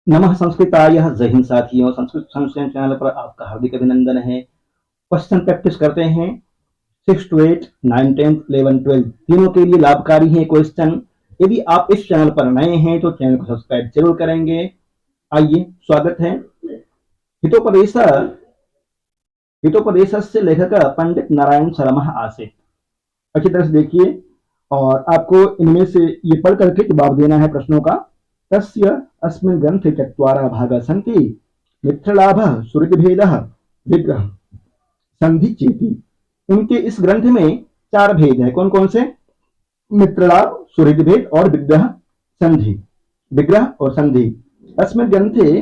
नमः संस्कृताय। जय हिंद साथियों, संस्कृत संस्करण चैनल पर आपका हार्दिक अभिनंदन है। क्वेश्चन प्रैक्टिस करते हैं। 6 to 8, 9, 10, 11, 12 तीनों के लिए लाभकारी है क्वेश्चन। यदि आप इस चैनल पर नए हैं तो चैनल को सब्सक्राइब जरूर करेंगे। आइए, स्वागत है। हितोपदेश हितोपदेशस्य लेखक पंडित नारायण शर्मा आसीत्। अच्छी तरह से देखिए और आपको इनमें से ये पढ़ करके जवाब देना है प्रश्नों का। तस्य अस्मिन् ग्रंथे चत्वारः भागाः सन्ति। मित्रलाभः, सुहृद्भेदः, विग्रह, संधि चेति। उनके इस ग्रंथ में 4 भेद है। कौन कौन से? मित्रलाभ, सुहृद्भेद और विग्रह संधि। विग्रह और संधि। अस्मिन् ग्रंथे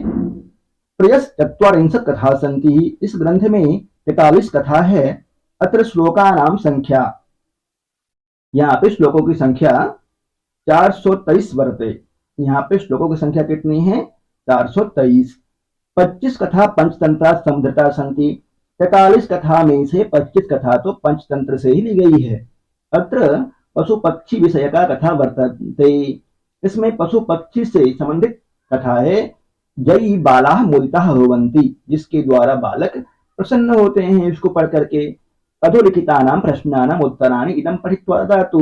त्रयश्चत्वारिंशत् कथाः सन्ति। इस ग्रंथ में 43 कथा है। अत्र श्लोकानां संख्या, यहाँ पे श्लोकों की संख्या 423 वर्ते। यहाँ पे श्लोकों की संख्या कितनी है? 423। 25 कथा पंचतंत्रा समुद्रता संति। 43 कथा में से 25 कथा तो पंचतंत्र से ही ली गई है। अत्र पशु पक्षी विषय का कथा वर्तते। इसमें पशु पक्षी से संबंधित कथा है। जयी बाला मुदिता भवन्ति, जिसके द्वारा बालक प्रसन्न होते हैं इसको पढ़ करके। अधोलिखितानां प्रश्नानां उत्तराणि इदं पठित्वा दातु।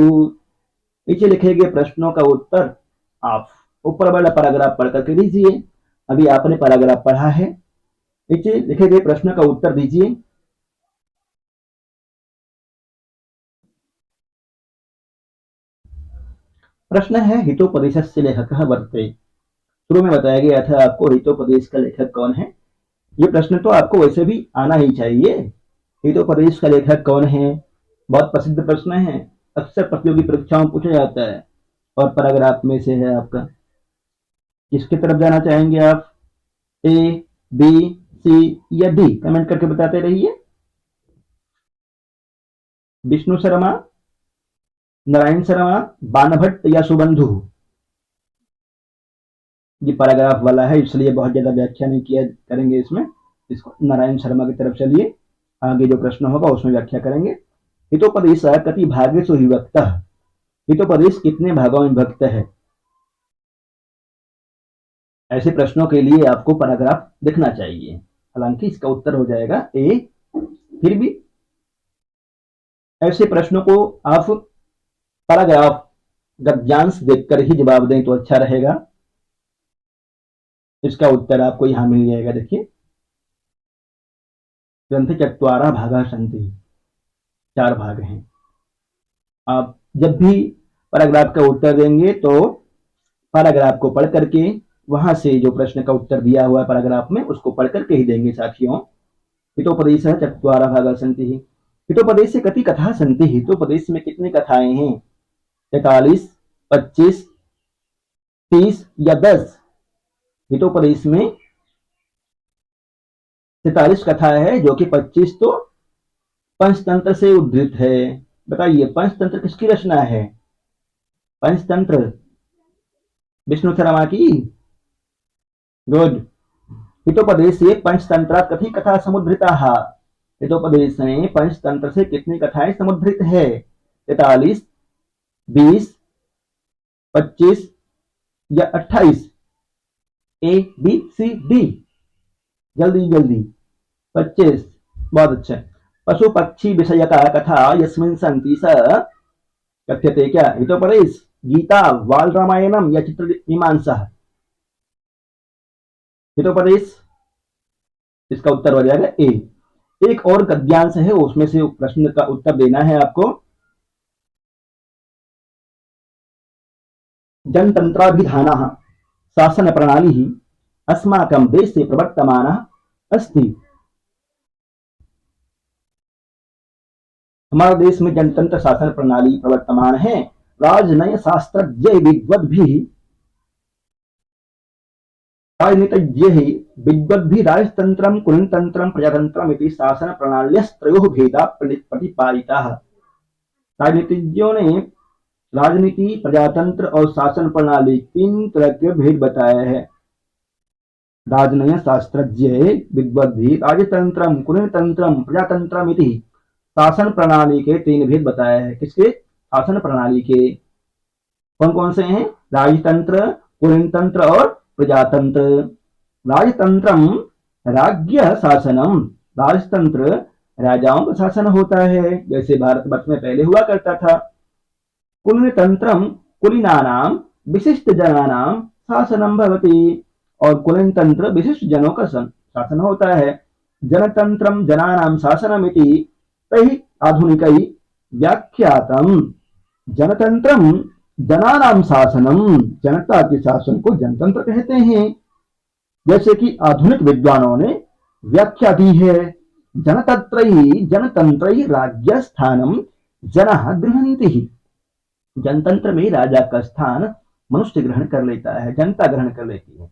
नीचे लिखे गए प्रश्नों का उत्तर आप ऊपर वाला पैराग्राफ पढ़ करके दीजिए। अभी आपने पैराग्राफ पढ़ा है, नीचे लिखे गए प्रश्न का उत्तर दीजिए। प्रश्न है हितोपदेशस्य लेखकः वर्ते। शुरू में बताया गया था आपको हितोपदेश का लेखक कौन है। ये प्रश्न तो आपको वैसे भी आना ही चाहिए। हितोपदेश का लेखक कौन है? बहुत प्रसिद्ध प्रश्न है, अक्सर प्रतियोगी परीक्षाओं में पूछा जाता है और पैराग्राफ में से है आपका। किसकी तरफ जाना चाहेंगे आप? ए, बी, सी या डी? कमेंट करके बताते रहिए। विष्णु शर्मा, नारायण शर्मा, बाणभट्ट या सुबंधु? ये पैराग्राफ वाला है इसलिए बहुत ज्यादा व्याख्या नहीं किया करेंगे इसमें। इसको नारायण शर्मा की तरफ चलिए, आगे जो प्रश्न होगा उसमें व्याख्या करेंगे। हितोपदेश कति भागेषु विभक्तः। हितोपदेश कितने भागों में विभक्त है? ऐसे प्रश्नों के लिए आपको पैराग्राफ लिखना चाहिए। हालांकि इसका उत्तर हो जाएगा ए। फिर भी ऐसे प्रश्नों को आप पैराग्राफ गद्यांश देखकर ही जवाब दें तो अच्छा रहेगा। इसका उत्तर आपको यहां मिल जाएगा। देखिए, ग्रंथ चत्वारः भागाः सन्ति, 4 भाग हैं। आप जब भी पैराग्राफ का उत्तर देंगे तो पैराग्राफ को पढ़ करके वहां से जो प्रश्न का उत्तर दिया हुआ है पैराग्राफ में उसको पढ़ करके ही देंगे साथियों। हितोपदेशः चत्वारः भागाः सन्ति। हितोपदेशे कति कथाः सन्ति। हितोपदेश में कितनी कथाएं हैं? 43, 25, 30 या 10? हितोपदेश में 43 कथा है, जो कि 25 तो पंचतंत्र से उद्धृत है। बताइए, पंचतंत्र किसकी रचना है? पंचतंत्र विष्णु शर्मा की। गुड। हितोपदेशे पंचतंत्रात् कति कथा समुद्धृताः। हितोपदेश में पंचतंत्र से कितनी कथाएं समुद्धृत है? 43, 20, 25 या 28? ए, बी, सी, डी? जल्दी जल्दी। 25। बहुत अच्छा। पशु पक्षी विषय का कथा यस्मिन् सन्ति स कथ्यते क्या? हितोपदेश, गीता, वाल रामायणम या चित्र मीमांसा? हितोपदेश। इसका उत्तर हो जाएगा ए। एक और गद्यांश है, उसमें से प्रश्न का उत्तर देना है आपको। जनतंत्राभिधानः शासन प्रणाली अस्माकं देशे प्रवर्तमानः अस्ति। हमारे देश में जनतंत्र शासन प्रणाली प्रवर्तमान है। राजनय शास्त्रज्ञ विद्वद्भिः राजतंत्रं, कुलतंत्रं, प्रजातंत्रम् इति शासन प्रणाल्यस्त्रयोः भेदा प्रतिपादिताः। राजनीतिज्ञों ने राजनीति, प्रजातंत्र और शासन प्रणाली 3 तरह के भेद बताए हैं। राजनय शास्त्रज्ञ विद्वद्भिः राजतंत्रं, कुलतंत्रं, प्रजातंत्रम् इति शासन प्रणाली के 3 भेद बताए हैं। किसके? शासन प्रणाली के। कौन कौन से हैं? राजतंत्र, कुलतंत्र और प्रजातंत्र। राजतंत्रम राज्य शासनम। राजतंत्र राजाओं का शासन होता है, जैसे भारतवर्ष में पहले हुआ करता था। कुलीनतंत्रम कुलीनानाम विशिष्ट जनानाम शासनम भवति। और कुलीन तंत्र विशिष्ट जनों का शासन होता है। जनतंत्रम जनानाम शासनमिति तैः आधुनिकै व्याख्यातम। जनतंत्रम जनानाम शासनम, जनता के शासन को जनतंत्र कहते हैं, जैसे कि आधुनिक विद्वानों ने व्याख्या दी है। जनतंत्रैः राज्य स्थानम जनः गृह्णन्ति। जनतंत्र में राजा का स्थान मनुष्य ग्रहण कर लेता है, जनता ग्रहण कर लेती है।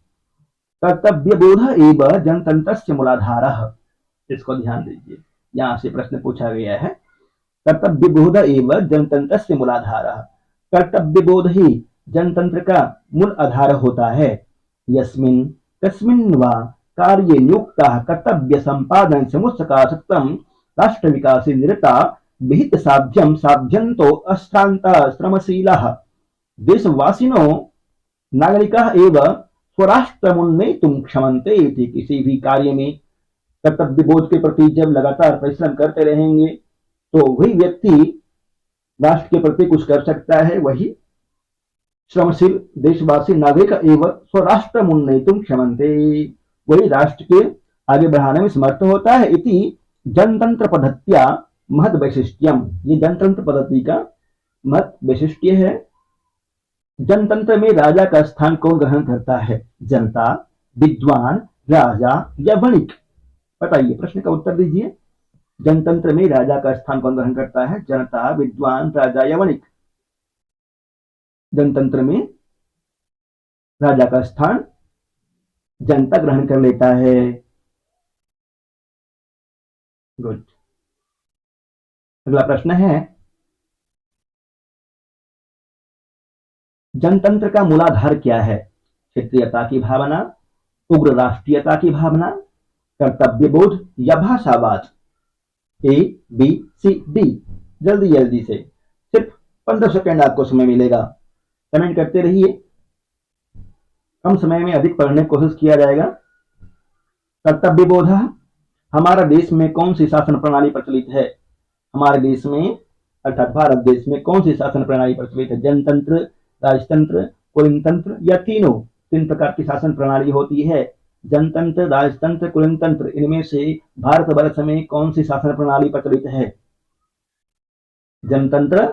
कर्तव्य बोध एवं जनतंत्र से मूलाधार। इसको ध्यान दीजिए, यहां से प्रश्न पूछा गया है। कर्तव्य बोध एवं जनतंत्र से मूलाधार। कर्तव्य बोध ही जनतंत्र का मूल आधार होता है। यस्मिन् कस्मिन् वा कार्ये नियुक्ताः कर्तव्य संपादन समुत्सकासक्तं राष्ट्र विकासे निरता विहित साध्यम साध्यंतो अश्रांता श्रमशीलाः देशवासिनो नागरिकाः एवं स्वराष्ट्रमुन्नेतुं क्षमन्ते। किसी भी कार्य में कर्तव्य बोध के प्रति जब लगातार परिश्रम करते रहेंगे तो वही व्यक्ति राष्ट्र के प्रति कुछ कर सकता है। वही श्रमशील देशवासी नागरिक एवं स्वराष्ट्रमुन्नेतुं क्षमन्ते, वही राष्ट्र के आगे बढ़ाने में समर्थ होता है। इति जनतंत्र पद्धत्या महद वैशिष्ट्यम। ये जनतंत्र पद्धति का महद वैशिष्ट्य है। जनतंत्र में राजा का स्थान कौन ग्रहण करता है? जनता, विद्वान, राजा या वणिक? बताइए, प्रश्न का उत्तर दीजिए। जनतंत्र में राजा का स्थान कौन ग्रहण करता है? जनता, विद्वान, राजा या वणिक? जनतंत्र में राजा का स्थान जनता ग्रहण कर लेता है। गुड। अगला प्रश्न है, जनतंत्र का मूलाधार क्या है? क्षेत्रीयता की भावना, उग्र राष्ट्रीयता की भावना, कर्तव्य बोध या भाषावाद? ए, बी, सी, डी। जल्दी जल्दी से, सिर्फ 15 सेकंड आपको समय मिलेगा, कमेंट करते रहिए। कम समय में अधिक पढ़ने की कोशिश किया जाएगा। कर्तव्य बोध। हमारा देश में कौन सी शासन प्रणाली प्रचलित है? हमारे देश में अर्थात भारत देश में कौन सी शासन प्रणाली प्रचलित है? जनतंत्र, राजतंत्र, कुलीनतंत्र या तीनों? 3 प्रकार की शासन प्रणाली होती है। जनतंत्र, राजतंत्र, कुलीनतंत्र, इनमें से भारतवर्ष में कौन सी शासन प्रणाली प्रचलित है? जनतंत्र।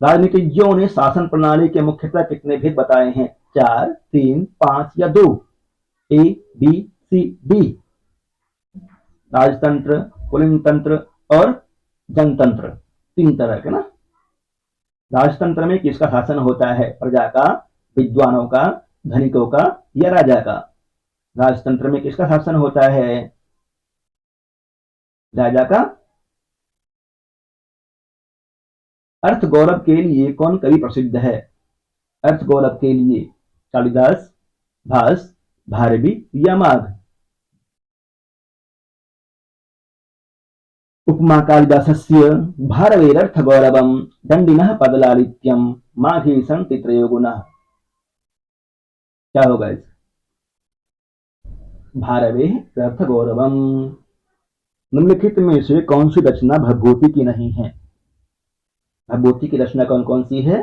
राजनीतिज्ञों ने शासन प्रणाली के मुख्यतः कितने भेद बताए हैं? 4, 3, 5 या 2? ए, बी, सी, डी। राजतंत्र, कुलीनतंत्र और जनतंत्र, 3 तरह के ना। राजतंत्र में किसका शासन होता है? प्रजा का, विद्वानों का, धनिकों का या राजा का? राजतंत्र में किसका शासन होता है? राजा का। अर्थ गौरव के लिए कौन कवि प्रसिद्ध है? अर्थ गौरव के लिए कालिदास, भास, भारवी या माघ? उपमा कालिदासस्य भारवेरर्थ गौरवम दंडिनः पदलालित्यम माघे सन्ति त्रयो गुणाः। क्या होगा इस? भारवे अर्थ गौरवम। निम्नलिखित में से कौन सी रचना भवभूति की नहीं है? भवभूति की रचना कौन कौन सी है?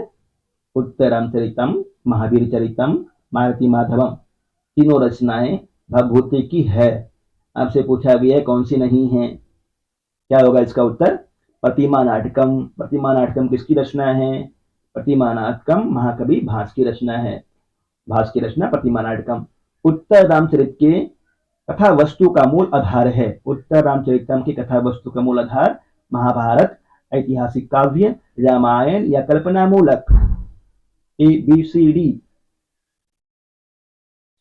उत्तरामचरितम, महावीर चरितम, मारुति माधवम। तीनों रचनाएं भवभूति की है। आपसे पूछा गया है कौन सी नहीं है? क्या होगा इसका उत्तर? प्रतिमा नाटकम। प्रतिमा नाटकम किसकी रचना है? प्रतिमा नाटकम महाकवि भास की रचना है। भास की रचना प्रतिमा नाटकम। उत्तर रामचरित के कथा वस्तु का मूल आधार है। उत्तर रामचरितम की कथा वस्तु का मूल आधार महाभारत, ऐतिहासिक काव्य, रामायण या कल्पना मूलक? ए, बी, सी, डी?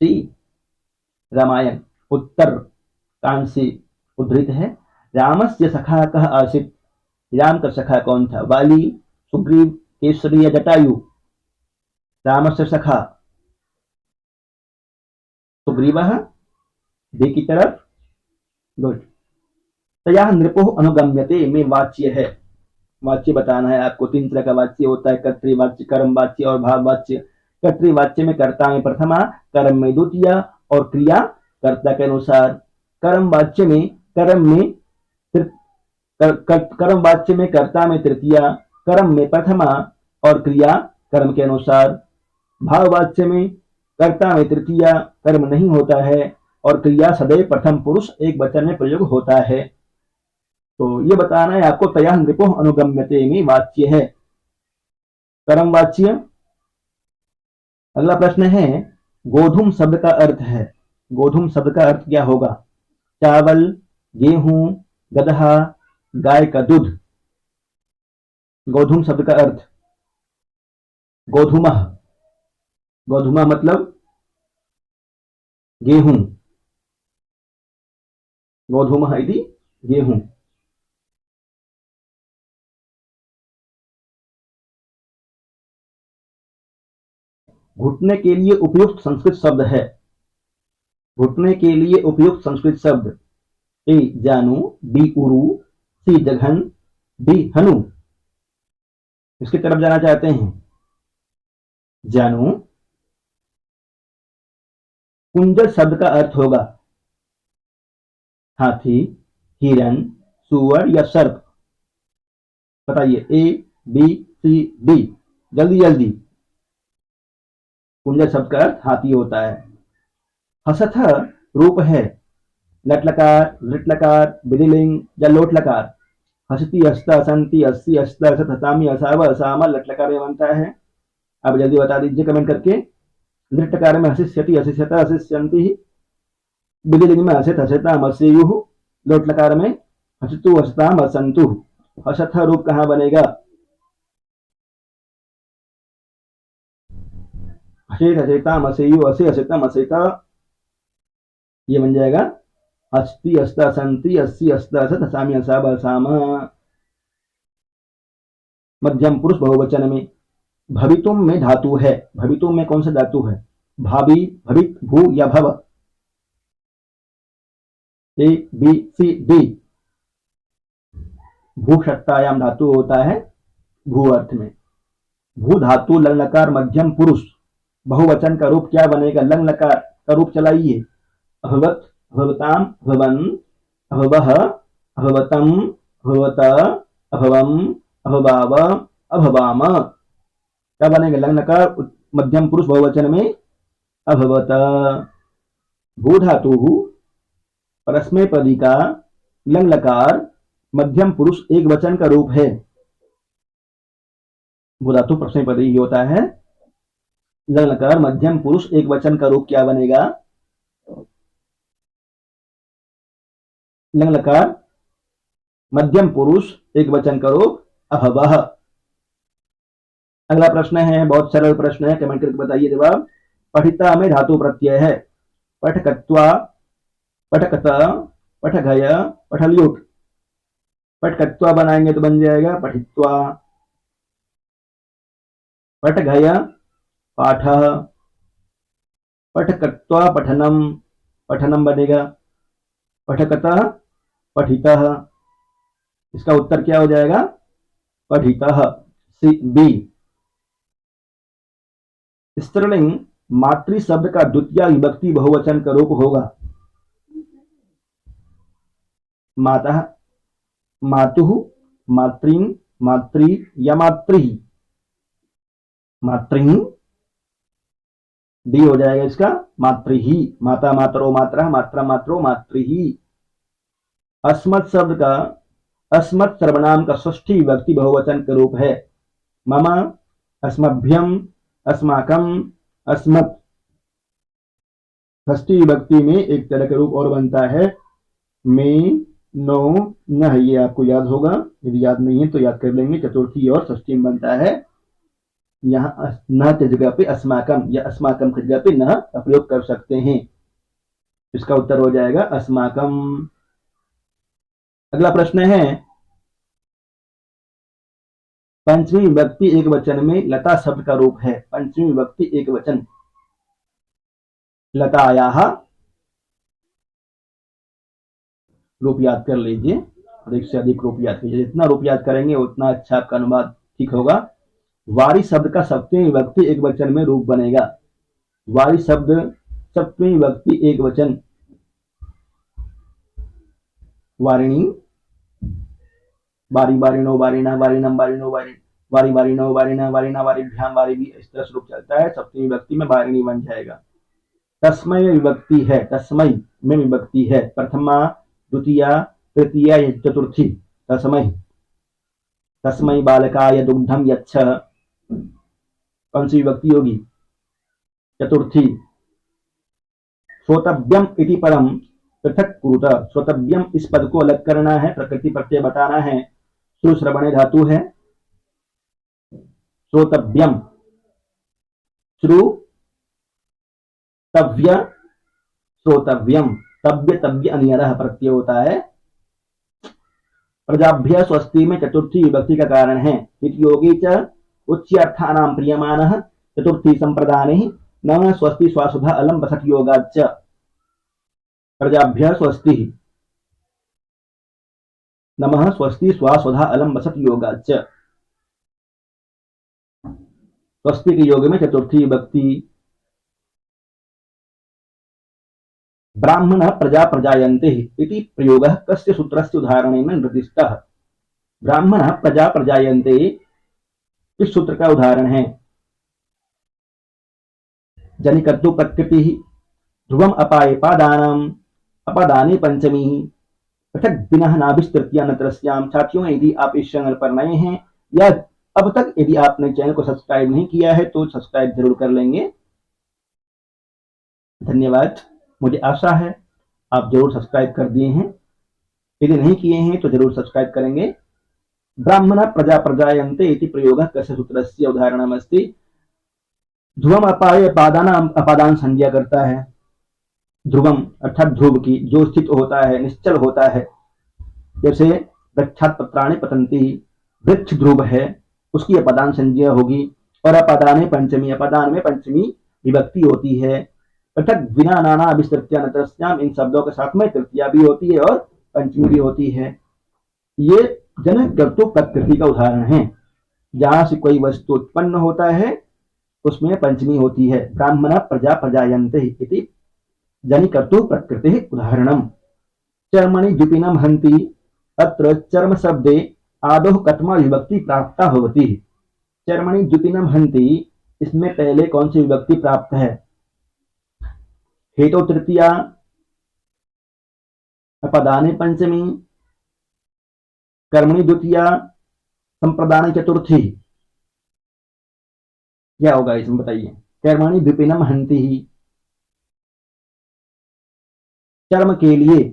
सी, रामायण। उत्तर कांड से उद्धृत है। रामस्य सखा कः आसीत्? राम का सखा कौन था? वाली, सुग्रीव, केसरी या जटायु? रामस्य सखा सुग्रीवः। बी की तरफ। गुड। तया नृपोः अनुगम्यते में वाच्य है। वाच्य बताना है आपको। 3 तरह का वाच्य होता है, कर्तृवाच्य, कर्मवाच्य और भाववाच्य। कर्तृवाच्य में कर्ता में प्रथमा, कर्म में द्वितीया और क्रिया कर्ता के अनुसार। कर्म वाच्य में कर्म वाच्य में कर्ता में तृतीया, कर्म में प्रथमा और क्रिया कर्म के अनुसार। भाव वाच्य में कर्ता में तृतीया, कर्म नहीं होता है और क्रिया सदैव प्रथम पुरुष एक वचन में प्रयोग होता है। तो ये बताना है आपको, तया नृपो अनुगम्यते में वाच्य है कर्म वाच्य। अगला प्रश्न है, गोधूम शब्द का अर्थ है। गोधूम शब्द का अर्थ क्या होगा? चावल, गेहूं, गदहा, गाय का दूध। गोधूम शब्द का अर्थ गोधूम। गोधूम मतलब गेहूं। गोधूम इति गेहूं। घुटने के लिए उपयुक्त संस्कृत शब्द है। घुटने के लिए उपयुक्त संस्कृत शब्द, ए जानू, बी उरु, सी जघन, डी हनु। इसकी तरफ जाना चाहते हैं। जानू। कुंजर शब्द का अर्थ होगा हाथी, हिरन, सुअर या सर्प। बताइए, ए बी सी डी, जल्दी जल्दी। कुंजर शब्द का अर्थ हाथी होता है। हसथ रूप है लटलकार, लिटलकार, विधिलिंग या लोटलकार। हसती, हसता, हसंती, हस्सी, हसता, हसत, हसामी, हसावा, हसामा लटलकार में बनता है। अब जल्दी बता दीजिए कमेंट करके। लिटलकार में हसिष्यति, हसिष्यता, हसिष्यन्ति। विधिलिंग में हसित, हसिताम, हसेयुः। लोटलकार में हसतु, हसताम, हसंतु। हसथ रूप कहाँ बनेगा? हसित, हसिताम, हसेयु, हसे, हसितम, हसिता। ये बन जाएगा हस्ती, हस्ता, हसंती, हस्सी, हस्ता, हसत, हसामी, हसावा, हसामा। मध्यम पुरुष बहुवचन में भवितुम में धातु है। भवितुम में कौन सा धातु है? भावी, भवित, भू या भव। A B C D. भू सत्तायाम धातु होता है भू अर्थ में। भू धातु लंग लकार मध्यम पुरुष बहुवचन का रूप क्या बनेगा? लंग लकार का रूप चलाइए। अभवत, अभवताम, अभवन, अभवः, अभवतम, अभवत, अभवम, अभवाव, अभवाम। क्या बनेगा? लंग लकार मध्यम पुरुष बहुवचन में अभवत। भू धातु परस्मैपदी का लंग लकार मध्यम पुरुष एक वचन का रूप है। भू धातु परस्मैपदी ही होता है। लंग लकार मध्यम पुरुष एक वचन का रूप क्या बनेगा? लंग लकार मध्यम पुरुष एक वचन का रूप अभवः। अगला प्रश्न है, बहुत सरल प्रश्न है, कमेंट करके बताइए जवाब। पठिता में धातु प्रत्यय है। पठकत्वा, पठकत, पठगय, पठल्युट। पठकत्वा बनाएंगे तो बन जाएगा पठित्वा। पठगय पाठ, पठकत्वा पठनम, पठनम बनेगा। पठकत पठितः। इसका उत्तर क्या हो जाएगा? पठितः, सी बी। स्त्रीलिंग मातृ शब्द का द्वितीय विभक्ति बहुवचन का रूप होगा। माता, मातुः, मातृं, मातृ या मातृ। मातृं, डी हो जाएगा इसका मातृ ही। माता, मातरो, मात्रा, मात्रा, मात्रो, मातृ ही। अस्मत् शब्द का अस्मत् सर्वनाम का षष्ठी विभक्ति बहुवचन का रूप है। मम, अस्मभ्यम, अस्माकम, अस्मत्। षष्ठी विभक्ति में एक तरह का रूप और बनता है में, नो, न। ये आपको याद होगा, यदि याद नहीं है तो याद कर लेंगे। चतुर्थी और षष्ठी में बनता है। यहाँ न की जगह पे अस्माकम या अस्माकम की जगह पे न का प्रयोग कर सकते हैं। इसका उत्तर हो जाएगा अस्माकम। अगला प्रश्न है, पंचमी विभक्ति एक वचन में लता शब्द का रूप है। पंचमी विभक्ति एक वचन, लतायाः। रूप याद कर लीजिए। अधिक से अधिक रूप याद कीजिए, जितना रूप याद करेंगे उतना अच्छा आपका अनुवाद ठीक होगा। वारी शब्द का सप्तमी विभक्ति एक वचन में रूप बनेगा। वारी शब्द सप्तमी विभक्ति एक वचन, वारिणी, वारी वारिणो वारिणा वारिणम वारिणो वारि, वारी वारिणो वारिणा वारिणा वारिभ्याम वारिभी, इस तरह से रूप चलता है। सप्तमी विभक्ति में वारिणी बन जाएगा। तस्मय विभक्ति है, तस्मय में विभक्ति है, प्रथमा द्वितीया तृतीया चतुर्थी। तस्मय, तस्मय बालकाय दुग्धम यच्छ, कौन सी विभक्ति होगी? चतुर्थी। श्रोतव्यम इति परम पृथक कुरुत, श्रोतव्यम इस पद को अलग करना है, प्रकृति प्रत्यय बताना है। श्रु श्रवणे धातु है, श्रोतव्यम, श्रु तव्य श्रोतव्यम, तव्य तव्य अनियरः प्रत्यय होता है। प्रजाभ्य स्वस्ति में चतुर्थी विभक्ति का कारण है। योगी च उच्चार्थानां प्रियमानः चतुर्थी संप्रदाने न स्वस्ति स्वासुधा अलम बसठ योगाच्च। प्रजाभ्य स्वस्ति, नमः स्वस्ति स्वासुधा अलम बसठ योगाच्च। स्वस्ति के योग में चतुर्थी विभक्ति। ब्राह्मण प्रजा प्रजायन्ते इति प्रयोगः कस्य सूत्रस्य उदाहरणेन निर्दिष्टः। ब्राह्मण प्रजा प्रजायन्ते इस सूत्र का उदाहरण है। जनिकर्तु प्रकृति, ध्रुवम अपाये पादानम, अपादाने पंचमी, पृथक बिना नाभिस्तृतीया नत्रस्याम। साथियों, यदि आप इस चैनल पर नए हैं या अब तक यदि आपने चैनल को सब्सक्राइब नहीं किया है तो सब्सक्राइब जरूर कर लेंगे। धन्यवाद। मुझे आशा है आप जरूर सब्सक्राइब कर दिए हैं, यदि नहीं किए हैं तो जरूर सब्सक्राइब करेंगे। ब्राह्मण प्रजा प्रजायन्ते इति प्रयोगः कस्य सूत्रस्य उदाहरणमस्ति। ध्रुवम अपाय पादानाम, अपादान संज्ञा करता है। ध्रुवम अर्थात ध्रुव की, जो स्थित होता है, निश्चल होता है। जैसे वृक्षात् पत्राणि पतन्ति, वृक्ष ध्रुव है, उसकी अपादान संज्ञा होगी। और अपादाने पंचमी, अपादान में पंचमी विभक्ति होती है। पृथक बिना नाना अभिस्तृत्या नत्रस्याम, इन शब्दों के साथ में तृतीया भी होती है और पंचमी भी होती है। ये जन कर्तु प्रकृति का उदाहरण है। जहां से कोई वस्तु उत्पन्न होता है उसमें पंचमी होती है। ब्राह्मण प्रजा प्रजायन्ते इति जनि कर्तु प्रकृति उदाहरणम। चर्मणि द्युपिनम हन्ति, अत्र चर्म शब्दे आदौ कथमा विभक्ति प्राप्ता भवति। चर्मणि द्युपिनम हन्ति, इसमें पहले कौन सी विभक्ति प्राप्त है? हेतु तृतीया, अपदाने पंचमी, कर्मणि द्वितीया, संप्रदाने चतुर्थी। क्या होगा इसमें बताइए? कर्मणि द्विपिनम हन्ति, चर्म के लिए,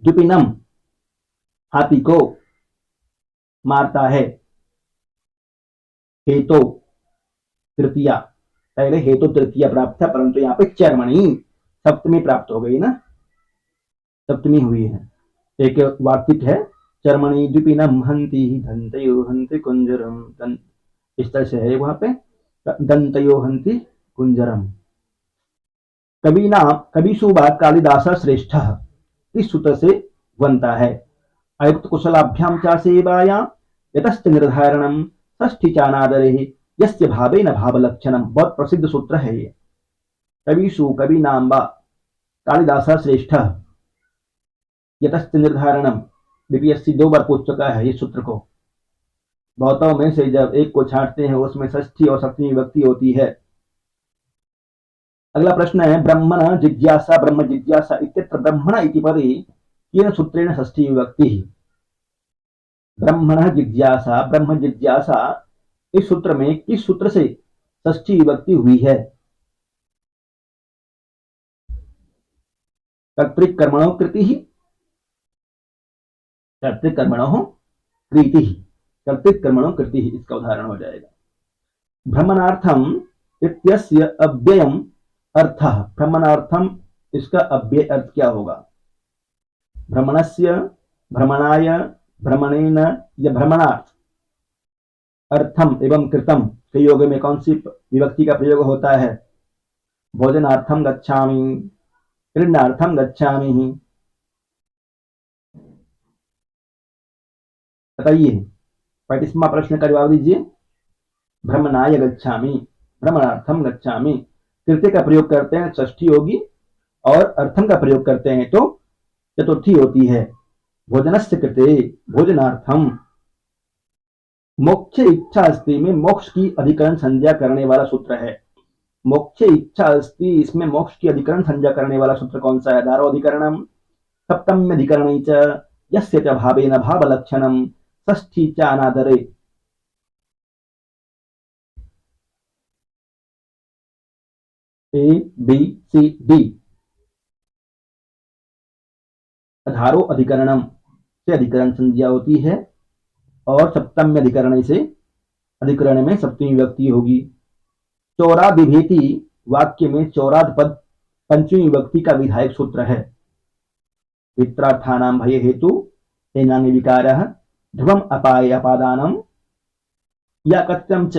द्विपिनम हाथी को मारता है। हेतु तृतीया, पहले हेतु तृतीया प्राप्त था परंतु यहाँ पे चर्मणि सप्तमी प्राप्त हो गई ना, सप्तमी हुई है। एक वार्तिक है, चर्मणि द्विपिनम हन्ति दन्तयो हन्ति कुंजरम, इस तरह से है वहां पे, दन्तयो हन्ति कुंजरम। कविषु वा कालिदास श्रेष्ठ, इस सूत्र से बनता है। अयुक्त कुशलाभ्याम चा सेवाया यतश्च निर्धारणम षष्ठी चानादरे यस्य भावे न भाव लक्षणम। बहुत प्रसिद्ध सूत्र है ये। कविषु, कवि नाम वा, कालिदास श्रेष्ठ, यतश्च निर्धारणम। बीपीएससी 2 बार पूछ चुका है इस सूत्र को। बहुतों में से जब एक को छांटते हैं उसमें षष्ठी और सप्तमी विभक्ति होती है। अगला प्रश्न है, ब्रह्मण जिज्ञासा ब्रह्म जिज्ञासा इत्यत्र ब्रह्मण इति पदे केन सूत्रेण षष्ठी विभक्ति। ब्रह्मण जिज्ञासा ब्रह्म जिज्ञासा, इस सूत्र में किस सूत्र से षष्ठी विभक्ति हुई है? कर्तृकर्मणो कृति, कर्तृकर्मणो कृति, कर्तृकर्मणो कृति इसका उदाहरण हो जाएगा। भ्रमणार्थम इत्यस्य अव्ययम अर्थः। भ्रमणार्थम, इसका अव्यय अर्थ क्या होगा? भ्रमणस्य, भ्रमणाय, भ्रमणेन या भ्रमणार्थ। अर्थम एवं कृतम के योग में कौन सी विभक्ति का प्रयोग होता है? भोजनार्थम गच्छामि, क्रीडनार्थम गच्छामि। बताइए। 35वां प्रश्न का जवाब दीजिए। भ्रमणाय गच्छामि, भ्रमणार्थम गच्छामि। तृतीय का प्रयोग करते हैं षष्ठी होगी, और अर्थम का प्रयोग करते हैं तो चतुर्थी होती है। भोजनस्य कृते, भोजनार्थम। मोक्ष इच्छा अस्ति में मोक्ष की अधिकरण संज्ञा करने वाला सूत्र है। मोक्ष इच्छा अस्ति, इसमें मोक्ष की अधिकरण संज्ञा करने वाला सूत्र कौन सा है? दारोधिकरणम, सप्तम्यधिकरण च, यस्य च भावेन भावलक्षणम, षष्ठी च अनादरे। ए बी सी डी। अधारो अधिकरणम से अधिकरण संज्ञा होती है, और सप्तम्य अधिकरण से अधिकरण में सप्तमी विभक्ति होगी। चौराद विभेति वाक्य में चौराद पद पंचमी विभक्ति का विधायक सूत्र है। वित्रार्थानां भय हेतु एनांग विकारः, ध्रुवम अपाय अपादानम, या कत्यम च।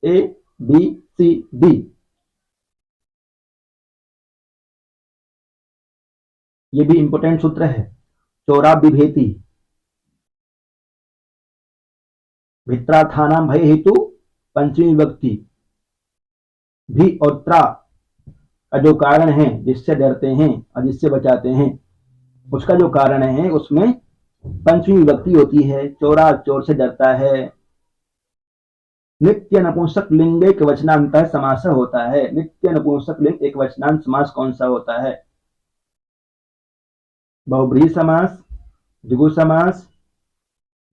A B C D. ये भी इंपोर्टेंट सूत्र है। चौराद विभेति, भित्रार्थानां भय हेतु पंचमी विभक्ति, भी और त्रा का जो कारण है, जिससे डरते हैं और जिससे बचाते हैं, उसका जो कारण है उसमें पंचमी विभक्ति होती है। चोरा चोर से डरता है। नित्य नपुंसक लिंग एक वचनांत समास होता है। नित्य नपुंसक लिंग एक वचनांत समास कौन सा होता है? बहुब्रीहि समास, द्विगु समास,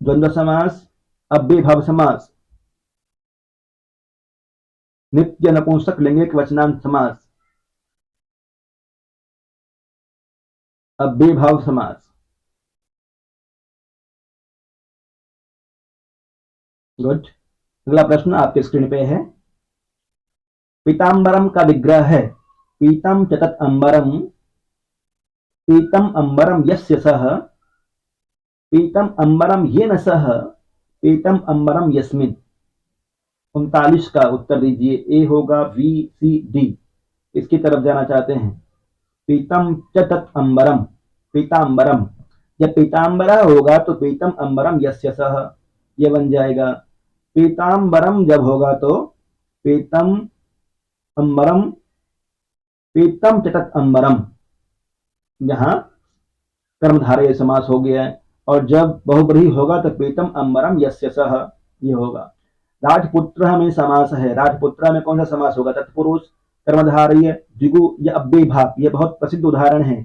द्वंद्व समास, अव्ययभाव समास। नित्य नपुंसक लिंग एक वचनांत समास, अव्ययभाव समास। गुड। अगला प्रश्न आपके स्क्रीन पे है। पीतांबरम का विग्रह है। पीतम च तत् अंबरम, पीतम अंबरम यस्य सह, पीतम अंबरम येन सह, पीतम अंबरम यस्मिन्। 39 का उत्तर दीजिए। ए होगा, बी सी डी। इसकी तरफ जाना चाहते हैं। पीतम च तत् अंबरम, पीतांबरम। जब पीतांबरा होगा तो पीतम अंबरम यस्य सह, यह बन जाएगा। पीतांबरम जब होगा तो पीतम अंबरम, पीतम च तत् अंबरम, यहां कर्मधारय समास हो गया है। और जब बहुब्रीहि होगा तो पीतम अंबरम यस्य सह, ये होगा। राजपुत्र में समास है। राजपुत्र में कौन सा समास होगा? तत्पुरुष, कर्मधारय, द्विगु या अव्ययभाव। यह बहुत प्रसिद्ध उदाहरण है।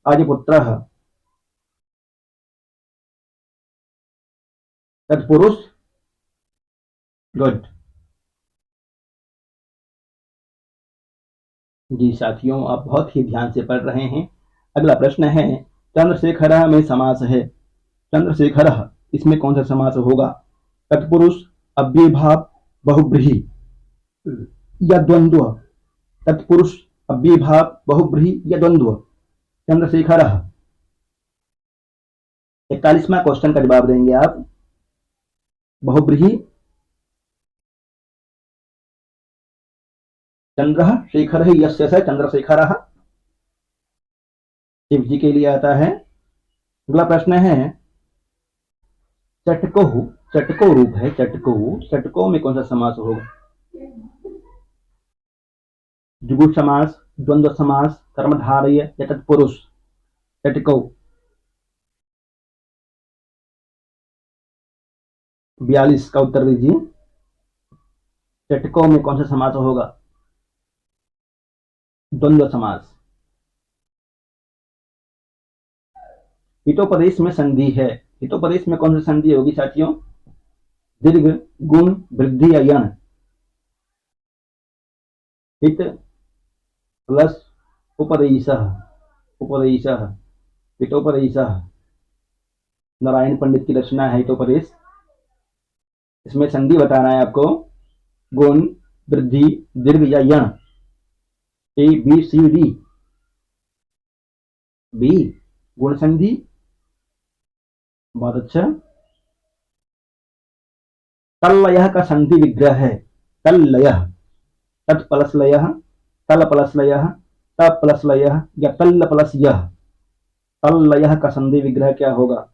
राजपुत्र तत्पुरुष। गुड जी साथियों, आप बहुत ही ध्यान से पढ़ रहे हैं। अगला प्रश्न है, चंद्रशेखर में समास है। चंद्रशेखर, इसमें कौन सा समास होगा? तत्पुरुष, अव्ययभाव, बहुब्रीहि या द्वंद्व। तत्पुरुष, अव्ययभाव, बहुब्रीहि या द्वंद्व। चंद्रशेखर। 41वां क्वेश्चन का जवाब देंगे आप। बहुब्रीहि, चंद्र शेखर है, यस्य स चंद्रशेखर, शिव जी के लिए आता है। अगला प्रश्न है, चटको, चटको रूप है। चटको, चटको में कौन सा समास होगा? द्विगु समास, द्वंद्व समास, कर्मधारय या तत्पुरुष। चटको। 42 का उत्तर दीजिए। चटको में कौन सा समास होगा? द्वंद्व समास। हितोपदेश में संधि है। हितोपदेश में कौन सी संधि होगी साथियों? दीर्घ, गुण, वृद्धि या यण। हित प्लस उपदेश, उपदेश, हितोपदेश। नारायण पंडित की रचना है हितोपदेश। इसमें संधि बताना है आपको। गुण, वृद्धि, दीर्घ या यण। A B C D. B गुण संधि। बहुत अच्छा। तल्लय का संधि विग्रह है। तल्लय, तत् प्लस लय, तल प्लस लय, त प्लस लय या तल्ल प्लस यह। तल्लय का संधि विग्रह क्या होगा?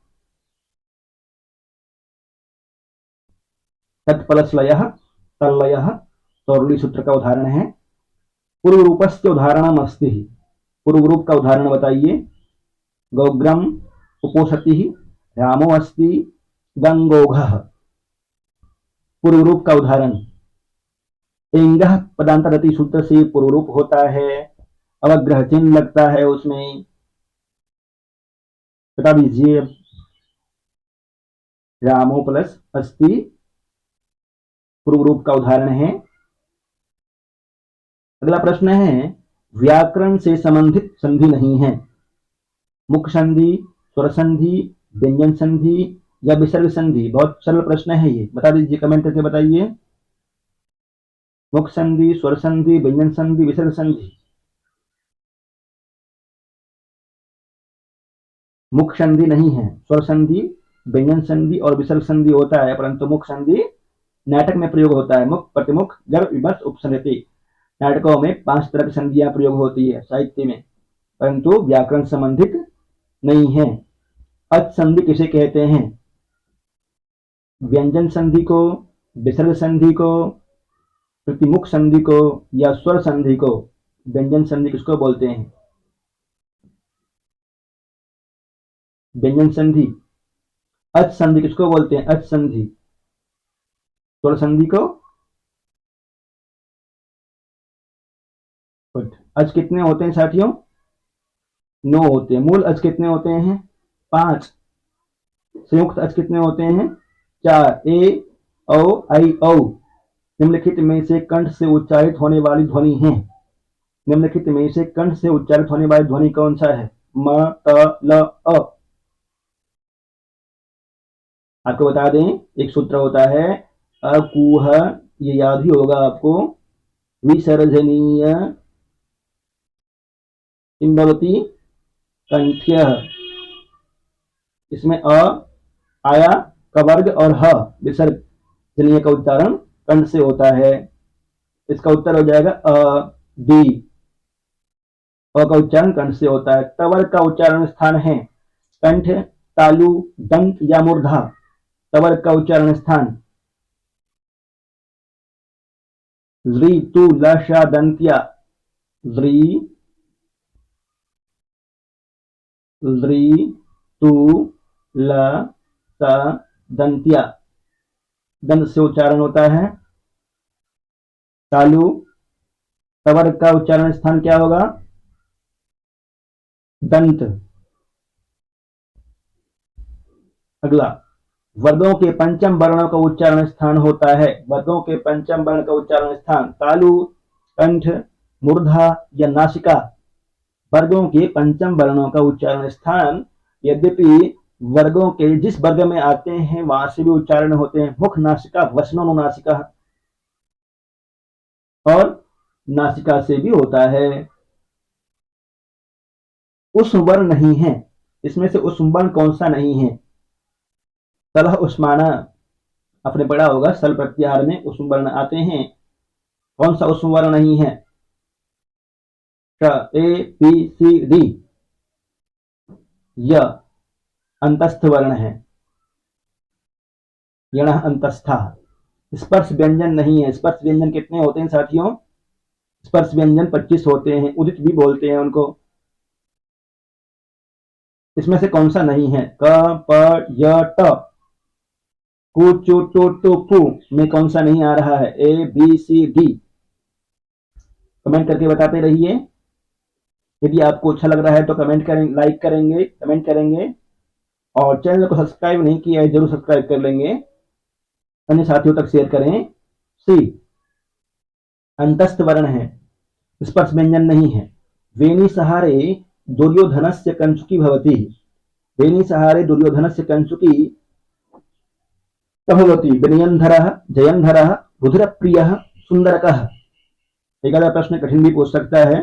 तत्पलश्लयः तल्लयः तौरली सूत्र का उदाहरण है। पूर्व रूपस्य उदाहरणम अस्ति, पूर्व रूप का उदाहरण बताइए। गौग्रम उपोषति रामो अस्ति गंगोघः। पूर्व रूप का उदाहरण एंगः पदांतरति सूत्र से पूर्व रूप होता है, अवग्रह चिन्ह लगता है उसमें, बता दीजिए। रामो प्लस अस्ति पूर्व रूप का उदाहरण है। अगला प्रश्न है व्याकरण से संबंधित संधि नहीं है। मुख संधि, स्वर संधि, व्यंजन संधि या विसर्ग संधि। बहुत सरल प्रश्न है ये, बता दीजिए, कमेंट करके बताइए। मुख संधि, स्वर संधि, व्यंजन संधि, विसर्ग संधि। मुख संधि नहीं है, स्वर संधि, व्यंजन संधि और विसर्ग संधि होता है, परंतु मुख संधि नाटक में प्रयोग होता है। मुख, प्रतिमुख, गर्भ, विभक्त, उपसंहति। नाटकों में 5 तरह की संधियां प्रयोग होती है साहित्य में, परंतु व्याकरण संबंधित नहीं है। अच संधि किसे कहते हैं? व्यंजन संधि को, विसर्ग संधि को, प्रतिमुख संधि को या स्वर संधि को। व्यंजन संधि किसको बोलते हैं? व्यंजन संधि। अच संधि किसको बोलते हैं? अच संधि। स्वर संधि को अच कितने होते हैं साथियों? 9 होते हैं। मूल अच कितने होते हैं? 5। संयुक्त अच कितने होते हैं? 4। ए, औ, आई, औ। निम्नलिखित में से कंठ से उच्चारित होने वाली ध्वनि है। निम्नलिखित में से कंठ से उच्चारित होने वाली ध्वनि कौन सा है? म, त, ल, अ। आपको बता दें, एक सूत्र होता है अकुह, ये याद ही होगा आपको। विसर्जनीय इम्भवति कंठ्य। इसमें अ आया का वर्ग और ह विसर्ग जनीय का उच्चारण कंठ से होता है। इसका उत्तर हो जाएगा अ, डी। अ का उच्चारण कंठ से होता है। तवर्ग का उच्चारण स्थान है कंठ, तालु, दंत या मूर्धा। तवर्ग का उच्चारण स्थान ज़्री, तु, ल, श, दंत्या। ज़्री, ज़्री, तु, ल, स, दंत्या। दंत से उच्चारण होता है। तालु, तवर्ग का उच्चारण स्थान क्या होगा? दंत। अगला, वर्गों के पंचम वर्णों का उच्चारण स्थान होता है। वर्गों के पंचम वर्ण का उच्चारण स्थान तालु, कंठ, मूर्धा या नासिका। वर्गों के पंचम वर्णों का उच्चारण स्थान, यद्यपि वर्गों के जिस वर्ग में आते हैं वहां से भी उच्चारण होते हैं। मुख, नासिका, वसनोनुनासिका और नासिका से भी होता है। उष्म वर्ण नहीं है। इसमें से उष्म वर्ण कौन सा नहीं है? सलह, उष्माना। आपने पढ़ा होगा सल प्रत्याहार में उष्म वर्ण आते हैं। कौन सा उष्म वर्ण नहीं है? ए, बी, सी, डी। य अंतस्थ वर्ण है। यण अंतस्था। स्पर्श व्यंजन नहीं है। स्पर्श व्यंजन कितने होते हैं साथियों? स्पर्श व्यंजन 25 होते हैं। उदित भी बोलते हैं उनको। इसमें से कौन सा नहीं है? क, प, य, ट। कु, चु, टु, टु, पु में कौन सा नहीं आ रहा है? ए, बी, सी, डी। कमेंट करके बताते रहिए। यदि आपको अच्छा लग रहा है तो कमेंट करें, लाइक करेंगे, कमेंट करेंगे और चैनल को सब्सक्राइब नहीं किया है जरूर सब्सक्राइब कर लेंगे। अन्य साथियों तक शेयर करें। सी अंतस्थ वर्ण है। स्पर्श व्यंजन नहीं है। वेणी सहारे दुर्योधनस्य कंचुकी भवति। वेणी सहारे दुर्योधनस्य कंचुकी भवति। विनयंधरः, जयंधरः, रुधिरप्रियः, सुंदरकः। एक आधा प्रश्न कठिन भी पूछ सकता है,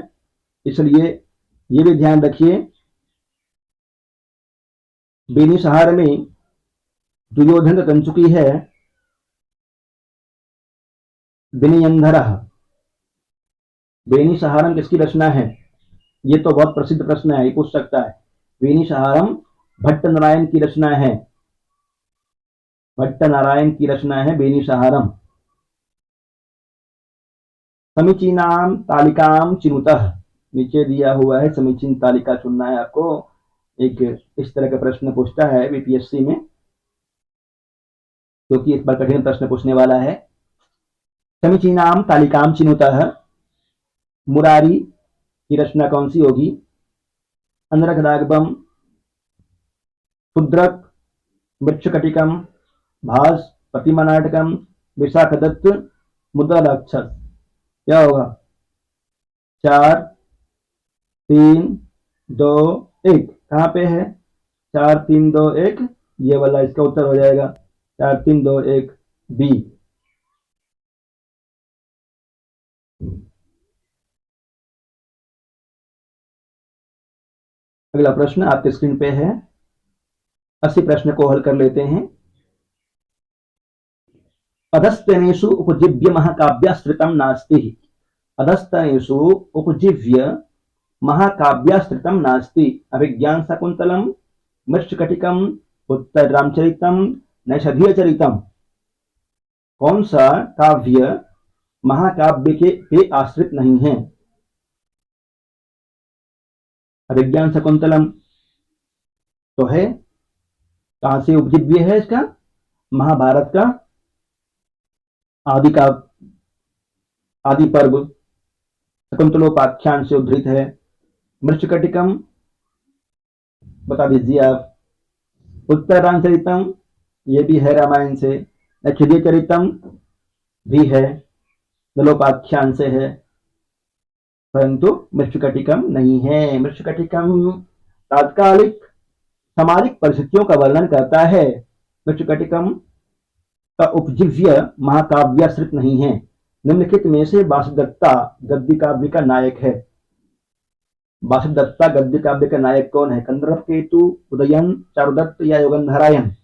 इसलिए ये भी ध्यान रखिए। बेनी सहार में दुर्योधन का कंचुकी है विनयंधरः। बेनी सहारम किसकी रचना है? ये तो बहुत प्रसिद्ध प्रश्न है, ये पूछ सकता है। बेनी सहारम भट्ट नारायण की रचना है। भट्ट नारायण की रचना है बेनिसहारम। समीचीनाम तालिकाम चिनुतः, नीचे दिया हुआ है समीचीन तालिका चुनना है आपको। एक इस तरह का प्रश्न पूछता है बीपीएससी में, क्योंकि इस बार कठिन प्रश्न पूछने वाला है। समीचीनाम तालिकाम चिनुतः, मुरारी की रचना कौन सी होगी? अनरखदागबम, शुद्रक, मृच्छकटिकम, भास, प्रतिमा नाटकम, विशाखदत्त, मुद्रा राक्षस। क्या होगा? 4 3 2 1, कहाँ पे है? 4 3 2 1, ये वाला इसका उत्तर हो जाएगा। 4 3 2 1 बी। अगला प्रश्न आपके स्क्रीन पे है। 80 प्रश्न को हल कर लेते हैं। अधस्तनेषु उपजीव्य महाकाव्याश्रितम नास्ति। अधस्तनेषु उपजीव्य महाकाव्याश्रितम नास्ति। अभिज्ञान शकुंतलम, मृच्छकटिकम, उत्तर रामचरितम, नैषधीय चरितम। कौन सा काव्य महाकाव्य के आश्रित नहीं है? अभिज्ञान शकुंतलम तो है, कहां से उपजीव्य है? इसका महाभारत का आदि का आदि पर्व शकुंतलोपाख्यान से उद्धृत है। मृच्छकटिकम बता दीजिए आप। उत्तर रामचरितम ये भी है रामायण से। नैषधीय चरितम भी है, नलोपाख्यान से है, परंतु मृच्छकटिकम नहीं है। मृच्छकटिकम तात्कालिक सामाजिक परिस्थितियों का वर्णन करता है। मृच्छकटिकम का उपजीव्य महाकाव्याश्रित नहीं है। निम्नलिखित में से वासुदत्ता गद्य काव्य का नायक है। वासुदत्ता गद्य काव्य का नायक कौन है? कंदर्प केतु, उदयन, चारुदत्त या योगंधरायन?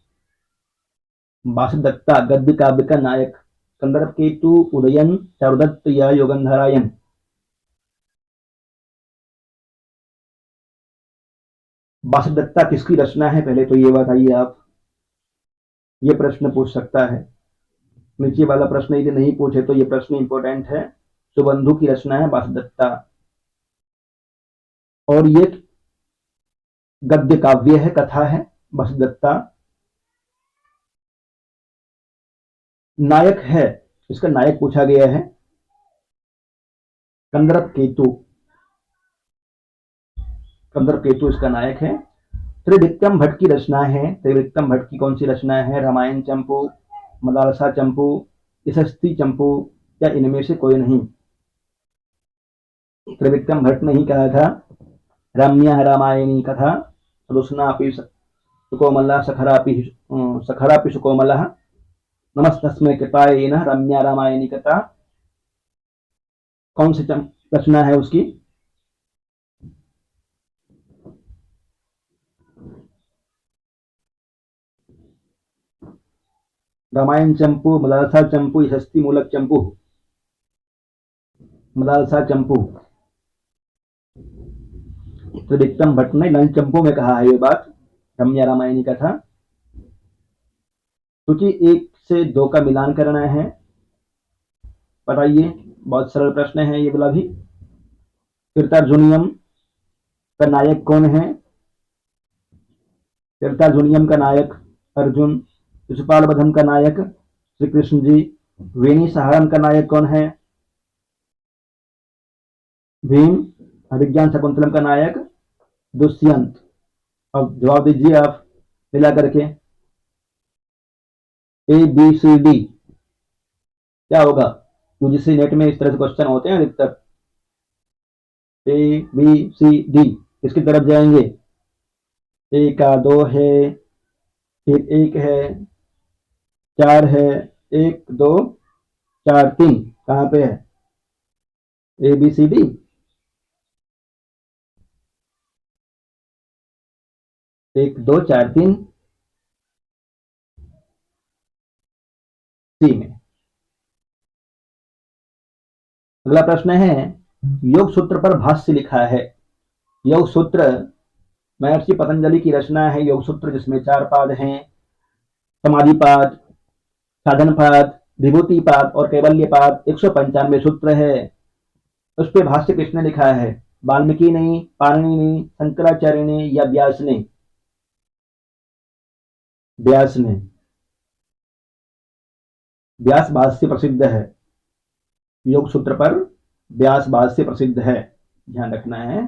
वासुदत्ता गद्य काव्य का नायक कंदर्प केतु, उदयन, चारुदत्त या योगंधरायन? वासुदत्ता किसकी रचना है? पहले तो ये बताइए आप। ये प्रश्न पूछ सकता है। नीचे वाला प्रश्न यदि नहीं पूछे तो ये प्रश्न इंपॉर्टेंट है। सुबंधु की रचना है वासुदत्ता, और ये गद्य काव्य है, कथा है वासुदत्ता। नायक है, इसका नायक पूछा गया है कंदर्प केतु। कंदर्प केतु इसका नायक है। त्रिविक्रम भट्ट की रचना है। त्रिविक्रम भट्ट की कौन सी रचना है? रामायण चंपू, मदालसा चंपू, यशस्वी चंपू या इनमें से कोई नहीं? त्रिविक्रम भट्ट ने ही कहा था रम्या रामायणी कथा रुष्णापि सुकोमला सखरापि सुकोमलः नमस्तस्मै कृताय नः रम्या रामायणी कथा। कौन सी रचना है उसकी? रामायण चंपू, मदालसा चंपू, यशस्वी मूलक चंपू? मदालसा चंपू। त्रिविक्रम भट्ट ने नल चंपू में कहा है ये बात, रम्या रामायणी कथा। सूची 1 से 2 का मिलान करना है। बताइए, बहुत सरल प्रश्न है ये वाला भी। तीर्थार्जुनियम का नायक कौन है? तीर्थार्जुनियम का नायक अर्जुन। शिशुपाल वधम का नायक श्री कृष्ण जी। वेणीसहारम का नायक कौन है? भीम। अभिज्ञान शकुंतलम का नायक दुष्यंत। अब जवाब दीजिए आप मिला करके। ए बी सी डी क्या होगा? यूजीसी नेट में इस तरह से क्वेश्चन होते हैं अधिकतर। ए बी सी डी किसकी तरफ जाएंगे? ए का 2 है, फिर 1 है, 4 है, 1 2 4 3, कहां पे है? ए बी सी डी। 1 2 4 3 सी में। अगला प्रश्न है, योग सूत्र पर भाष्य लिखा है। योग सूत्र महर्षि पतंजलि की रचना है योग सूत्र, जिसमें 4 पाद हैं। समाधिपाद, साधनपाद, विभूतिपाद और कैवल्यपाद 195 सूत्र है। उस पे भाष्य किसने लिखा है? वाल्मीकि ने, पाणिनि ने, शंकराचार्य ने या व्यास ने? व्यास ने। व्यास भाष्य प्रसिद्ध है, योग सूत्र पर व्यास भाष्य प्रसिद्ध है, ध्यान रखना है।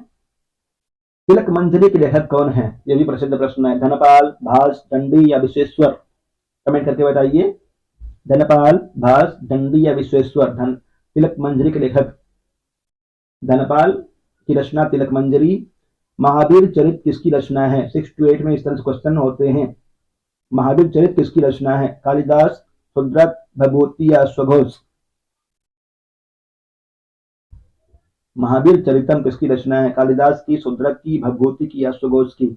तिलक मंजरी के लेखक कौन है? यह भी प्रसिद्ध प्रश्न है। धनपाल, भास, दंडी या विश्वेश्वर? कमेंट करके बताइए। धनपाल, भास, दंडी या विश्वेश्वर? तिलक मंजरी के लेखक धनपाल की रचना तिलक मंजरी। महावीर चरित किसकी रचना है? 6 to 8 में इस तरह से क्वेश्चन होते हैं। महावीर चरित किसकी रचना है? कालिदास, शुद्रक, भगवती या अश्वघोष? महावीर चरितम किसकी रचना है? कालिदास की, शुद्रक की, भगवती की या अश्वघोष की?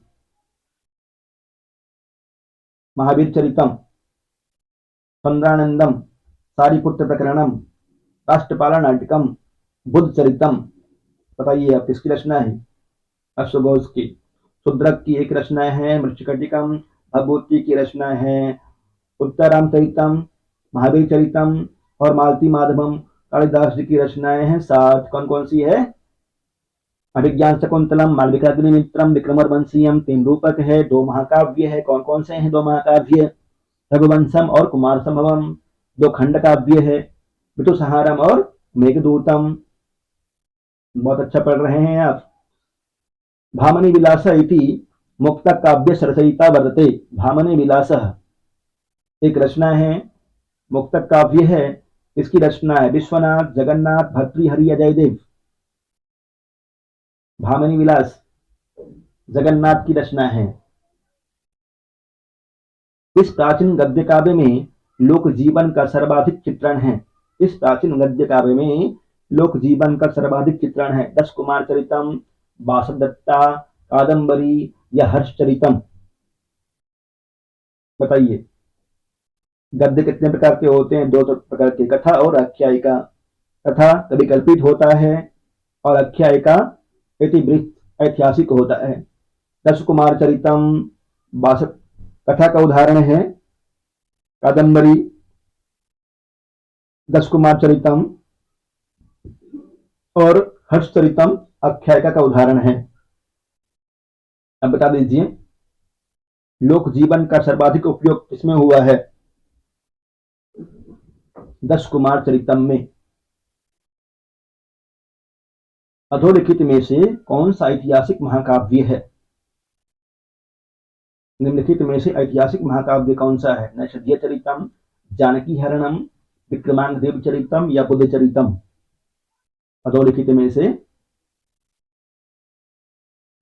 महावीर चरितम। चंद्रानंदम, सारिपुत्र प्रकरणम, राष्ट्रपाला नाटकम, बुद्ध चरितम? बताइए आप, किसकी रचना है? अश्वघोष की। शुद्रक की एक रचना है मृच्छकटिकम, भगवती की रचना है उत्तरामचरितम, महावीर चरितम और मालती माधवम। कालिदास जी की रचनाएं हैं 7। कौन कौन सी है? अभिज्ञान शकुंतलम, मालविकाग्निमित्रम, विक्रमोर्वशीयम 3 रूपक है, 2 महाकाव्य है। कौन कौन से हैं 2 महाकाव्य? रघुवंशम और कुमार संभवम। 2 खंड काव्य है, ऋतुसंहारम और मेघदूतम। बहुत अच्छा पढ़ रहे हैं आप। भामनी विलास इति मुक्त काव्य सरसयिता वर्तते। भामनी विलास एक रचना है, मुक्त काव्य है। इसकी रचना है विश्वनाथ, जगन्नाथ, भर्तृहरि, अजयदेव। भामनी विलास जगन्नाथ की रचना है। इस प्राचीन गद्य काव्य में लोक जीवन का सर्वाधिक चित्रण है। इस प्राचीन गद्य काव्य में लोक जीवन का सर्वाधिक चित्रण है। 10 कुमार चरितम, वासवदत्ता, कादंबरी या हर्षचरितम? बताइए। गद्य कितने प्रकार के होते हैं? 2 प्रकार के, कथा और आख्यायिका। कथा कभी कल्पित होता है और आख्यायिका इतिवृत्त ऐतिहासिक होता है। 10 कुमार चरितम कथा का उदाहरण है कादंबरी। 10 कुमार चरितम और हर्षचरितम आख्यायिका का उदाहरण है। अब बता दीजिए, लोक जीवन का सर्वाधिक उपयोग किसमें हुआ है? 10 कुमार चरितम में। अधोलिखित में से कौन सा ऐतिहासिक महाकाव्य है? निम्नलिखित में से ऐतिहासिक महाकाव्य कौन सा है? नैषधीय चरितम, जानकी हरणम, विक्रमांक देव चरितम या बुद्ध चरितम? अधोलिखित में से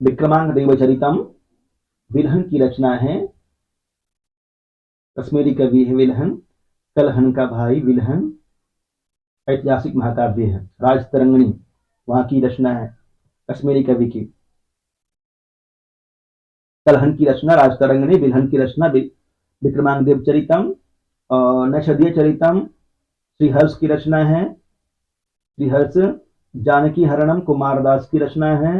विक्रमांक देव चरितम विल्हन की रचना है। कश्मीरी कवि है विल्हन, कलहन का भाई विल्हन। ऐतिहासिक महाकाव्य है। राजतरंगिणी वहां की रचना है, कश्मीरी कवि की। कलहन की रचना राजतरंगिणी, विल्हन की रचना विक्रमांक देव चरितम। और नैषधीय चरितम श्रीहर्ष की रचना है। श्रीहर्ष। जानकी हरणम कुमारदास की रचना है।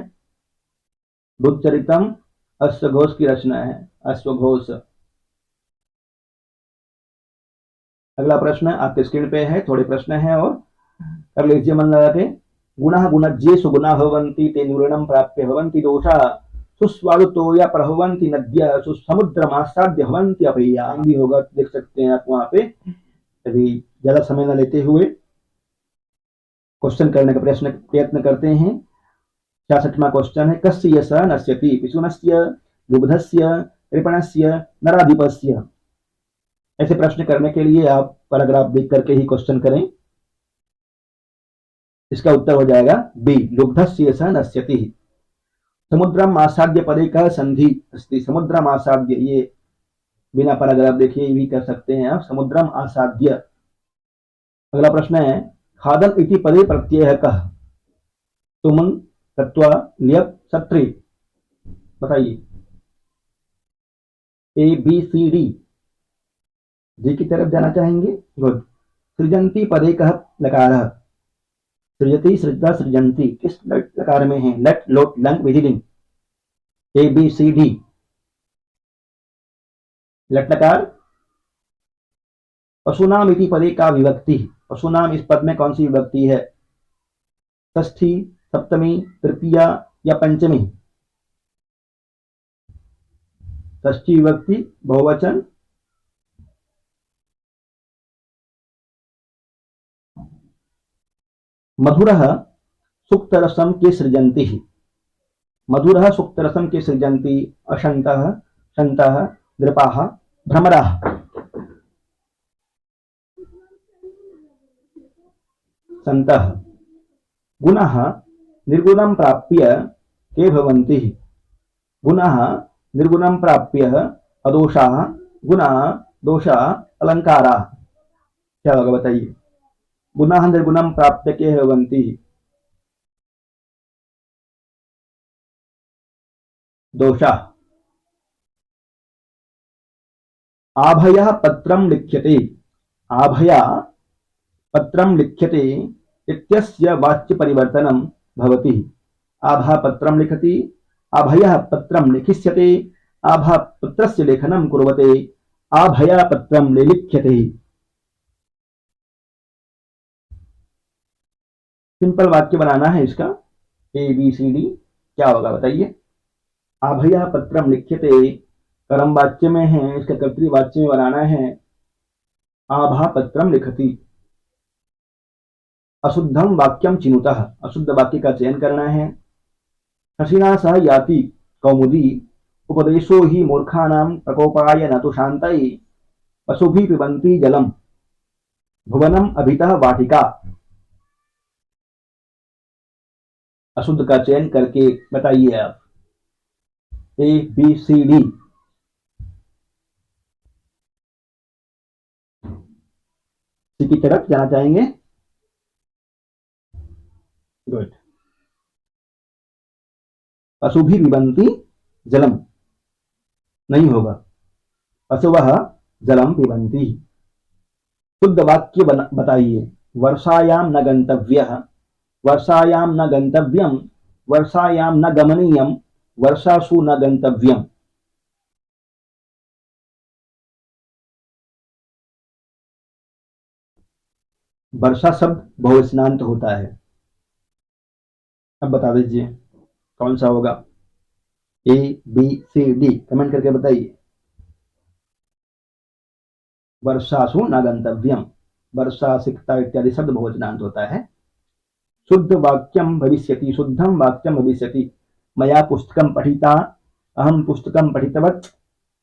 बुद्ध चरितम अश्वघोष की रचना है, अश्वघोष। अगला प्रश्न आपके स्क्रीन पे है, थोड़े प्रश्न हैं और कर लीजिए मन लगा के। गुणः गुणज्ये सुगुणा भवन्ति ते न्यूनम प्राप्य भवन्ति दोषा सुस्वादुतो या प्रभवन्ति नद्य सुसमुद्रमासाद्य भवन्ति अपेया। भी होगा, देख सकते हैं आप वहां पे। अभी ज्यादा समय न लेते हुए क्वेश्चन करने का प्रयत्न करते हैं। 66वां क्वेश्चन है, कस्य यश नश्यति पिशुनस्य दुग्धस्य कृपणस्य नराधिपस्य? ऐसे प्रश्न करने के लिए आप पैराग्राफ देख करके ही क्वेश्चन करें। इसका उत्तर हो जाएगा बी, लुब्धस्य यश नश्यति। समुद्रम आसाद्य पदे का संधि अस्ति। समुद्रम आसाद्य, ये बिना पैराग्राफ देखिए भी कर सकते हैं आप, समुद्रम आसाद्य। अगला प्रश्न है, खादम इति पदे प्रत्यय कः? तुमन, तत्वा, लियप, सत्री? बताइए। A B C D. D की तरफ जाना चाहेंगे? गुड। सृजंती पदे कः लकारः? सृजति, सृजता, सृजंती किस लकार में है? लट, लोट, लंग, विधिलिंग? A B C D. लट लकार, पशुनाम इति पदे का विभक्ति, पशुनाम इस पद में कौन सी विभक्ति है? षष्ठी, सप्तमी, तृतीया या पंचमी? षष्ठी विभक्ति, बहुवचन। मधुरः सुक्तरसं के सृजन्ति, मधुरः सुक्तरसं के सृजन्ति। अशन्तः, शन्तः, नृपाः, भ्रमराः। सन्तः। गुणः निर्गुणं प्राप्य के भवन्ति, गुणः निर्गुणं प्राप्य अदोषाः, गुणा दोषा अलंकाराः। क्या होगा बताइए? गुणः निर्गुणं प्राप्य के भवन्ति, दोषा। आभयः पत्रं लिख्यते, आभया पत्रं लिख्यते इत्यस्य वाच्य परिवर्तनं भवति। आभा पत्रं लिखति, आभयः पत्रं लिखिष्यते, आभा पत्रस्य लेखनं कुर्वते, आभया पत्रं लिख्यते। सिंपल वाक्य बनाना है इसका, ABCD। क्या होगा बताइए? आभया पत्रम लिख्यते कर्म वाच्य में है, इसका कर्तृ वाच्य में बनाना है आभा पत्रम लिखति। अशुद्धम वाक्यम चिनुतः, अशुद्ध वाक्य का चयन करना है। हसीना सह याति कौमुदी, उपदेशो ही मूर्खानां प्रकोपाय न तो शांतये, पशुभिः पिबन्ति जलम, भुवनम अभितः वाटिका। अशुद्ध का चयन करके बताइए आप। ABCD। सी की तरफ जाना चाहेंगे? गुड। पशुभिः पिबन्ति जलम नहीं होगा, पशवः जलम पिबन्ति। शुद्ध वाक्य बताइए। वर्षायां न गंतव्यः, वर्षायां न गंतव्यम, वर्षायां न गमनीयम, वर्षासु न गंतव्यम। वर्षा शब्द बहुवचनांत होता है। अब बता दीजिए कौन सा होगा? ABCD कमेंट करके बताइए। वर्षासु न गंतव्यम, वर्षा, सिक्ता इत्यादि शब्द बहुवचनांत होता है। शुद्ध वाक्यम भविष्यति, शुद्धम वाक्यम भविष्यति। मया पुस्तकम पठिता, अहम पुस्तकम पठितवत्,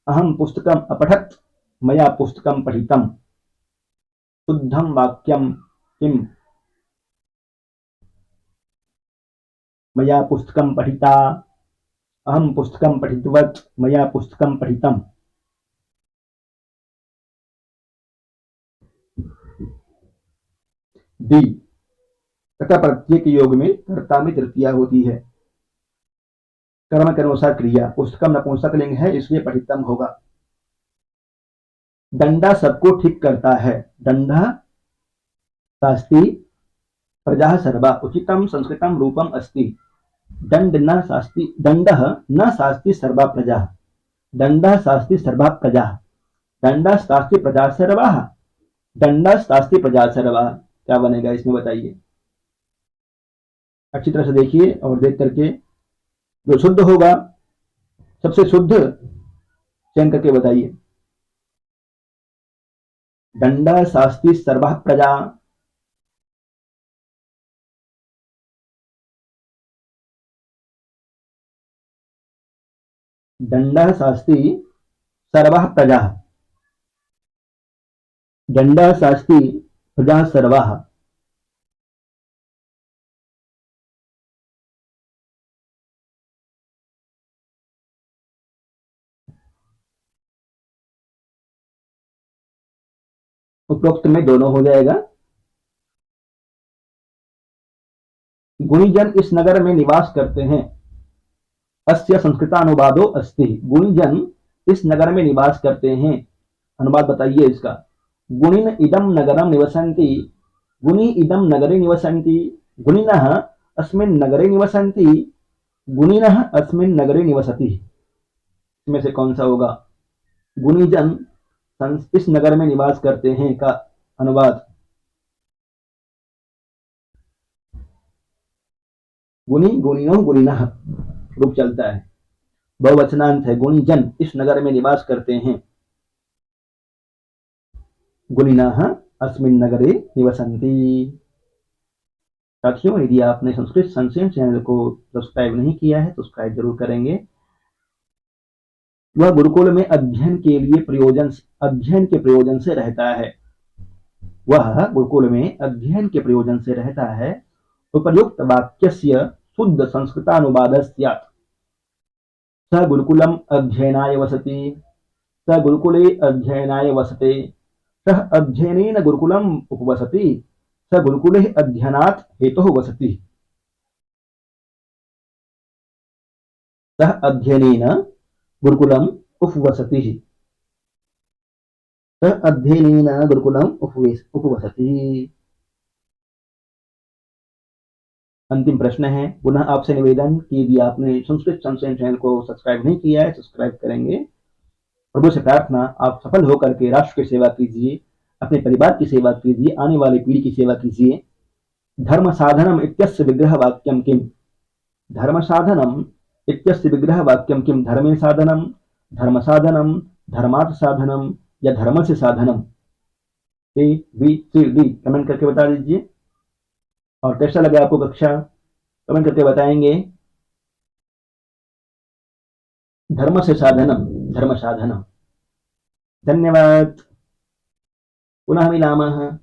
अहम पुस्तकम अपठत्, मया पुस्तकम पठितम। शुद्धम वाक्यम किम? मया पुस्तकम पठिता, अहम पुस्तकम पठितवत्, मया पुस्तकम पठितम। डी, कर्ता प्रत्यय के योग में कर्ता में तृतीया होती है। कर्म के अनुसार क्रिया, पुस्तकम नपुंसक लिंग है इसलिए पठितम होगा। दंडा सबको ठीक करता है, दंडा शास्ति प्रजा सर्वा, उचितम संस्कृतम रूपम अस्ति। दंड न शास्ति, दंडः न शास्ति सर्वा प्रजा, दंडः शास्ति सर्वा प्रजा, दंडः शास्ति प्रजा सर्वा, दंडः शास्ति प्रजा सर्वा। क्या बनेगा इसमें बताइए? अच्छी तरह से देखिए और देख करके जो शुद्ध होगा, सबसे शुद्ध चयन करके बताइए। दंडः शास्ति सर्वा प्रजा, दंडः शास्ति सर्वा प्रजा, दंडः शास्ति प्रजा सर्वा। उपरोक्त में दोनों हो जाएगा। गुणीजन इस नगर में निवास करते हैं, अस्य संस्कृतानुवादो अस्ति। गुणीजन इस नगर में निवास करते हैं, अनुवाद बताइए इसका। गुणिन इदम नगरम निवसन्ति, गुणी इदम नगरे निवसन्ति, गुणिनः अस्मिन् नगरे निवसन्ति, गुणिनः अस्मिन् नगरे निवसति। इसमें से कौन सा होगा? गुणीजन इस नगर में निवास करते हैं का अनुवाद। गुणी गुणिनो गुणिनः रूप चलता है, बहुवचनांत है। गुणी जन इस नगर में निवास करते हैं। गुणिनः अस्मिन् नगरे निवसन्ति। साथियों, यदि आपने संस्कृत संचयन चैनल को सब्सक्राइब नहीं किया है तो सब्सक्राइब जरूर करेंगे। वह गुरुकुल में अध्ययन के प्रयोजन से रहता है। वह गुरुकुल में अध्ययन के प्रयोजन से रहता है। उपर्युक्त वाक्यस्य शुद्ध संस्कृतानुवादः स्यात्। स गुरुकुलम अध्ययनाय वसति। स गुरुकुले अध्ययनाय वसते। सः अध्ययनेन गुरुकुलम उपवसति। स गुरुकुले अध्ययनात् हेतुः वसति। सः अध्ययनेन गुरुकुलम उपवसति। सः अध्ययनेन गुरुकुलम उपवसति। अंतिम प्रश्न है, पुनः आपसे निवेदन कि यदि आपने संस्कृत संचयन चैनल को सब्सक्राइब नहीं किया है, सब्सक्राइब करेंगे। प्रभु से प्रार्थना, आप सफल होकर के राष्ट्र की सेवा कीजिए, अपने परिवार की सेवा कीजिए, आने वाली पीढ़ी की सेवा कीजिए। धर्म साधनम इत्यस्य विग्रह वाक्यम किम। धर्म साधनम इत्यस्य विग्रह वाक्यम किम। धर्मे साधनम, धर्म साधनम, धर्मार्थ साधनम या धर्म से साधनम। A B C D comment करके बता दीजिए। और कैसा लगा आपको कक्षा, कमेंट करके बताएंगे। धर्म से साधनम, धर्म साधनम। धन्यवाद। पुनः मिलामः।